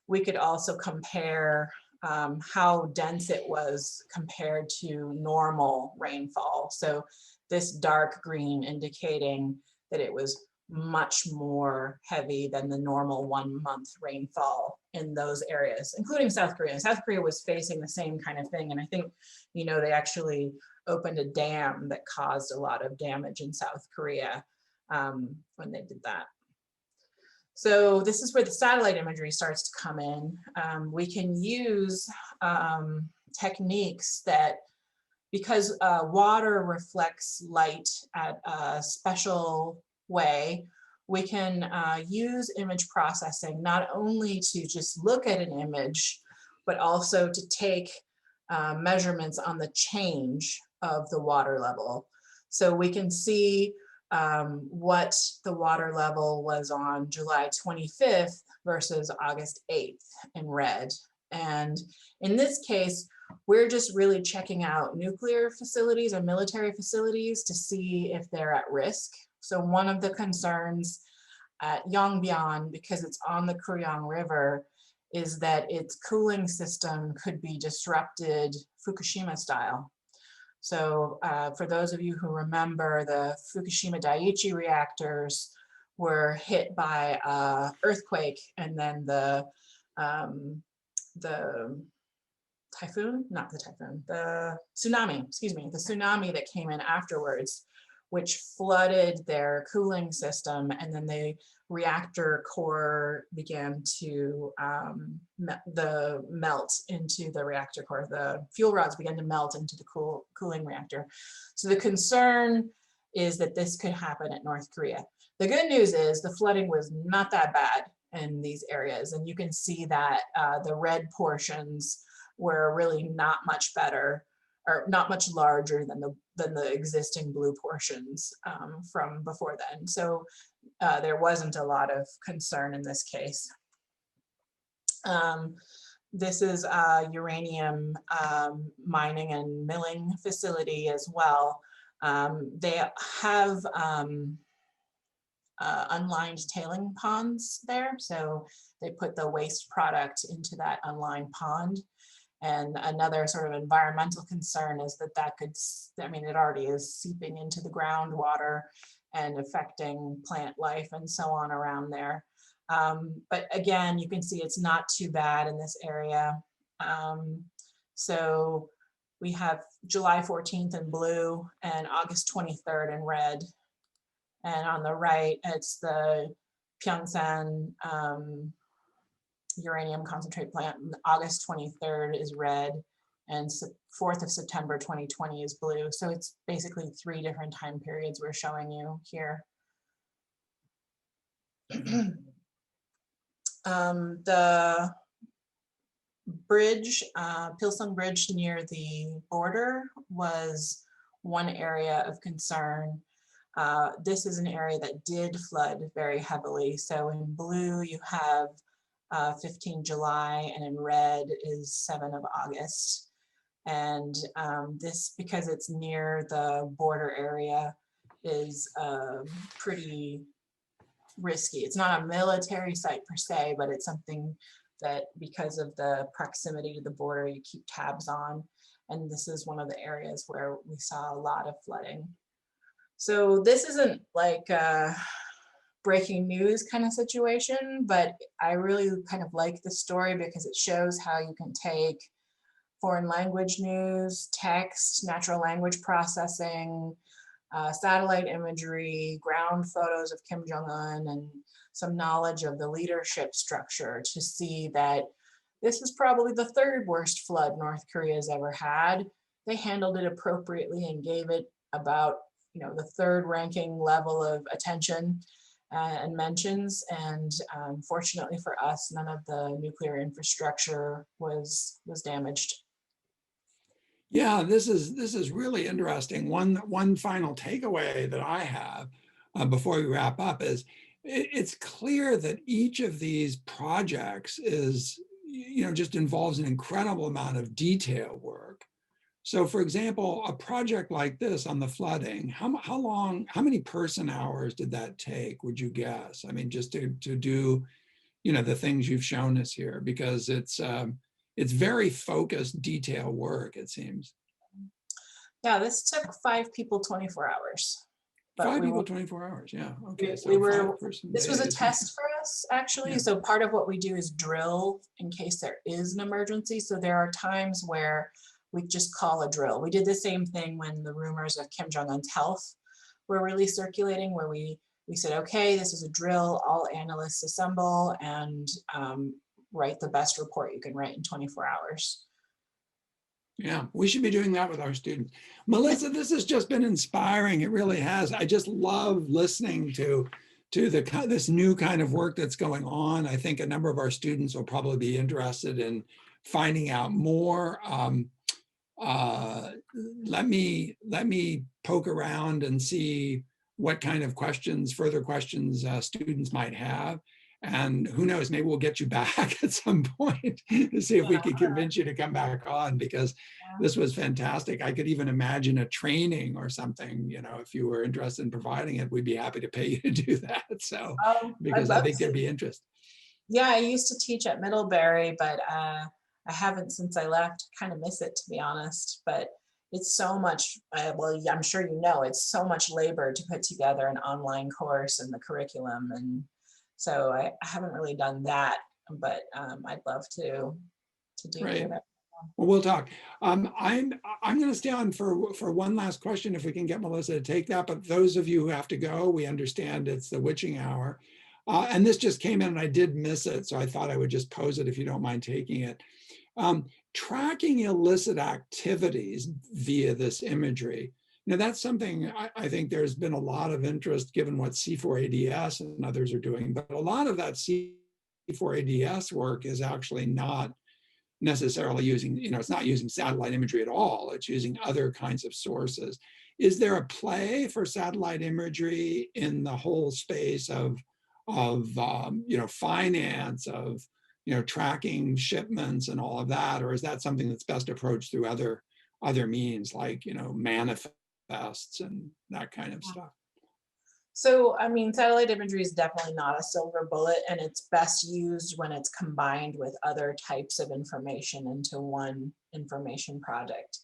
we could also compare how dense it was compared to normal rainfall. So this dark green indicating that it was much more heavy than the normal 1 month rainfall in those areas, including South Korea. South Korea was facing the same kind of thing. And I think, they actually opened a dam that caused a lot of damage in South Korea when they did that. So this is where the satellite imagery starts to come in. We can use techniques that, because water reflects light at a special way, we can use image processing not only to just look at an image, but also to take measurements on the change of the water level. So we can see what the water level was on July 25th versus August 8th in red. And in this case, we're just really checking out nuclear facilities or military facilities to see if they're at risk. So one of the concerns at Yongbyon, because it's on the Kuryong River, is that its cooling system could be disrupted Fukushima style. So for those of you who remember, the Fukushima Daiichi reactors were hit by an earthquake, and then the tsunami that came in afterwards, which flooded their cooling system, and then the reactor core began to melt into the reactor core. The fuel rods began to melt into the cooling reactor. So the concern is that this could happen at North Korea. The good news is the flooding was not that bad in these areas, and you can see that the red portions were really not much better, or not much larger than the existing blue portions from before then. So there wasn't a lot of concern in this case. This is a uranium mining and milling facility as well. They have unlined tailing ponds there. So they put the waste product into that unlined pond. And another sort of environmental concern is that that could, I mean, it already is seeping into the groundwater and affecting plant life and so on around there. But again, you can see it's not too bad in this area. So we have July 14th in blue and August 23rd in red. And on the right, it's the Pyeongsan uranium concentrate plant. August 23rd is red and 4th of September 2020 is blue. So it's basically 3 different time periods we're showing you here. The bridge, Pilsung Bridge near the border was one area of concern. This is an area that did flood very heavily. So in blue, you have 15 July, and in red is 7 of August. And this, because it's near the border area, is pretty risky. It's not a military site per se, but it's something that because of the proximity to the border, you keep tabs on. And this is one of the areas where we saw a lot of flooding. So this isn't like a breaking news kind of situation, but I really kind of like the story because it shows how you can take foreign language news, text, natural language processing, satellite imagery, ground photos of Kim Jong-un, and some knowledge of the leadership structure to see that this is probably the 3rd worst flood North Korea's ever had. They handled it appropriately and gave it about, you know, the 3rd ranking level of attention and mentions. And fortunately for us, none of the nuclear infrastructure was damaged. Yeah, this is really interesting. One final takeaway that I have before we wrap up is it's clear that each of these projects is, you know, just involves an incredible amount of detail work. So for example, a project like this on the flooding, how many person hours did that take, would you guess? I mean, just to do, you know, the things you've shown us here, because it's very focused detail work, it seems. Yeah, this took 5 people 24 hours. But 5 people, 24 hours, yeah, okay. So we were, 5-person this was a days. test for us, actually. Yeah. So part of what we do is drill in case there is an emergency. So there are times where we just call a drill. We did the same thing when the rumors of Kim Jong-un's health were really circulating, where we said, okay, this is a drill, all analysts assemble and write the best report you can write in 24 hours. Yeah, we should be doing that with our students. Melissa, this has just been inspiring. It really has. I just love listening to this new kind of work that's going on. I think a number of our students will probably be interested in finding out more. Let me poke around and see what kind of questions, further questions students might have. And who knows, maybe we'll get you back at some point to see if we can convince you to come back on, because this was fantastic. I could even imagine a training or something, you know, if you were interested in providing it, we'd be happy to pay you to do that. So, because I think there'd be interest. Yeah, I used to teach at Middlebury, but I haven't since I left. Kind of miss it, to be honest. But it's so much, well, I'm sure you know, it's so much labor to put together an online course and the curriculum. And so I haven't really done that, but I'd love to do Right. that. Well, we'll talk. I'm going to stay on for one last question if we can get Melissa to take that. But those of you who have to go, we understand it's the witching hour. And this just came in and I did miss it, so I thought I would just pose it if you don't mind taking it. Tracking illicit activities via this imagery. Now that's something I think there's been a lot of interest given what C4ADS and others are doing, but a lot of that C4ADS work is actually not necessarily using, you know, it's not using satellite imagery at all. It's using other kinds of sources. Is there a play for satellite imagery in the whole space of you know, finance, of, you know, tracking shipments and all of that, or is that something that's best approached through other means, like, you know, manifests and that kind of stuff? So, I mean, satellite imagery is definitely not a silver bullet, and it's best used when it's combined with other types of information into one information project.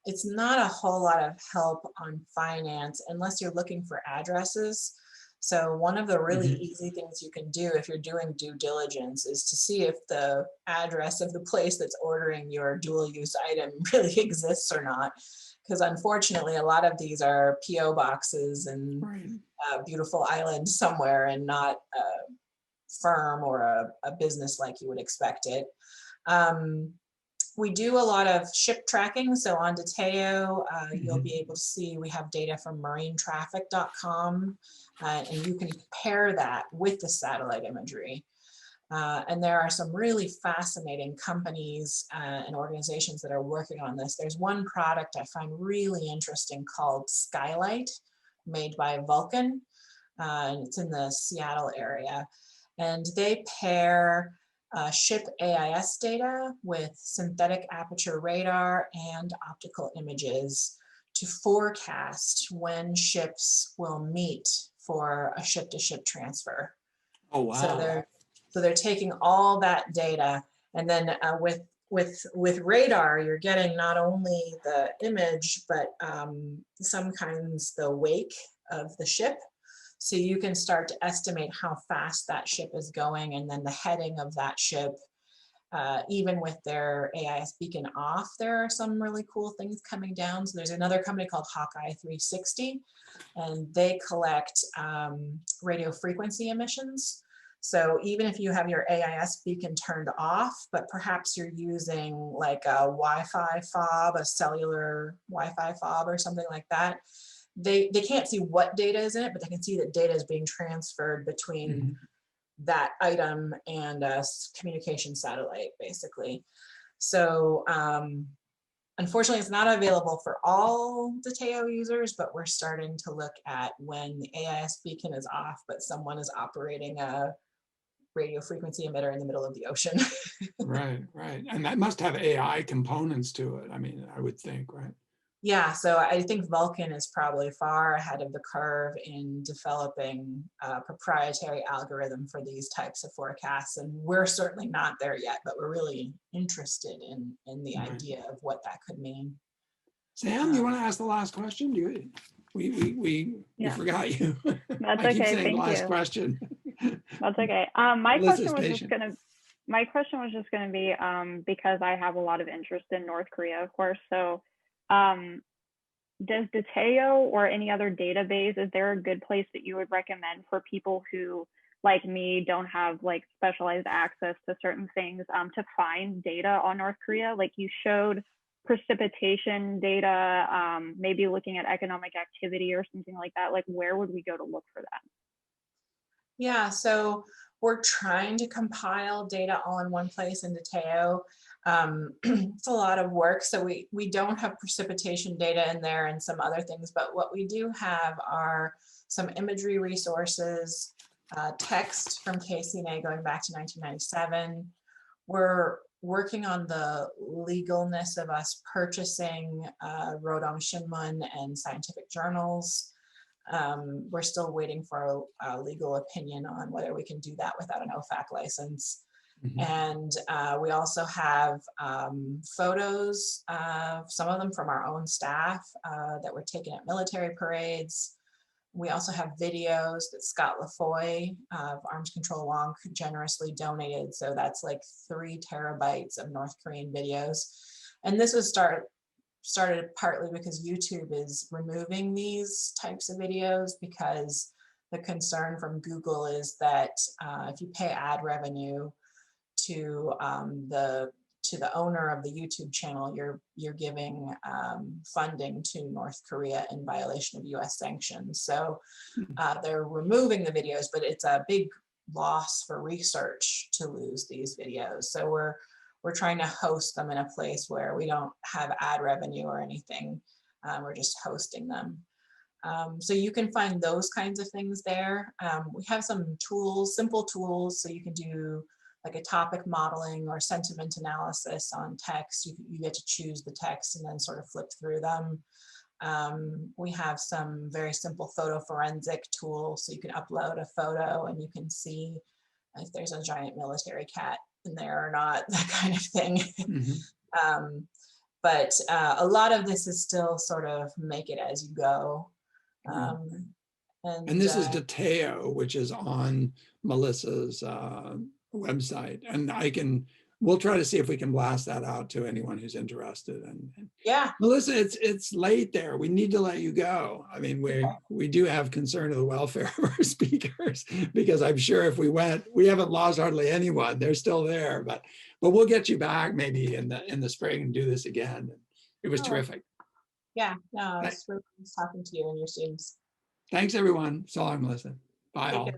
It's not a whole lot of help on finance unless you're looking for addresses. So one of the really easy things you can do if you're doing due diligence is to see if the address of the place that's ordering your dual use item really exists or not. Because unfortunately, a lot of these are PO boxes and Right. a beautiful island somewhere and not a firm or a business like you would expect it. We do a lot of ship tracking. So on Dateo, you'll be able to see we have data from marinetraffic.com, and you can pair that with the satellite imagery. And there are some really fascinating companies and organizations that are working on this. There's one product I find really interesting called Skylight, made by Vulcan, and it's in the Seattle area. And they pair ship AIS data with synthetic aperture radar and optical images to forecast when ships will meet for a ship-to-ship transfer. Oh, wow. So they're taking all that data, and then with radar, you're getting not only the image, but sometimes the wake of the ship. So you can start to estimate how fast that ship is going, and then the heading of that ship. Even with their AIS beacon off, there are some really cool things coming down. So there's another company called Hawkeye 360, and they collect radio frequency emissions. So even if you have your AIS beacon turned off, but perhaps you're using like a Wi-Fi fob, a cellular Wi-Fi fob or something like that, they can't see what data is in it, but they can see that data is being transferred between that item and a communication satellite, basically. So unfortunately, it's not available for all Dateo users, but we're starting to look at when the AIS beacon is off, but someone is operating a radio frequency emitter in the middle of the ocean. Right. And that must have AI components to it. I mean, I would think, right? Yeah, so I think Vulcan is probably far ahead of the curve in developing a proprietary algorithm for these types of forecasts. And we're certainly not there yet, but we're really interested in the idea of what that could mean. Sam, you want to ask the last question? We forgot you. That's I keep okay. saying Thank last you. question. That's okay. My Alyssa's question was patient. just gonna be because I have a lot of interest in North Korea, of course. So does Dateo or any other database, is there a good place that you would recommend for people who, like me, don't have like specialized access to certain things to find data on North Korea? Like you showed precipitation data, maybe looking at economic activity or something like that. Like where would we go to look for that? Yeah, so we're trying to compile data all in one place in Dateo. It's a lot of work, so we don't have precipitation data in there and some other things, but what we do have are some imagery resources, text from KCNA going back to 1997. We're working on the legalness of us purchasing Rodong Shinmun and scientific journals. We're still waiting for a legal opinion on whether we can do that without an OFAC license. And we also have photos, some of them from our own staff that were taken at military parades. We also have videos that Scott LaFoy of Arms Control Wong generously donated. So that's like 3 terabytes of North Korean videos. And this was started partly because YouTube is removing these types of videos because the concern from Google is that if you pay ad revenue to the owner of the YouTube channel, you're giving funding to North Korea in violation of US sanctions. So they're removing the videos, but it's a big loss for research to lose these videos. So we're trying to host them in a place where we don't have ad revenue or anything. We're just hosting them. So you can find those kinds of things there. We have some tools, simple tools, so you can do like a topic modeling or sentiment analysis on text. You get to choose the text and then sort of flip through them. We have some very simple photo forensic tools, so you can upload a photo and you can see if there's a giant military cat in there or not, that kind of thing. Mhm. But a lot of this is still sort of make it as you go. And this is Dateo, which is on Melissa's website. And we'll try to see if we can blast that out to anyone who's interested. And yeah, Melissa, it's late there. We need to let you go. I mean, we do have concern of the welfare of our speakers, because I'm sure if we went, we haven't lost hardly anyone. They're still there, but we'll get you back maybe in the spring and do this again. It was terrific. Yeah, no, it's really nice talking to you and your students. Thanks, everyone. So long, Melissa. Bye Take all. care.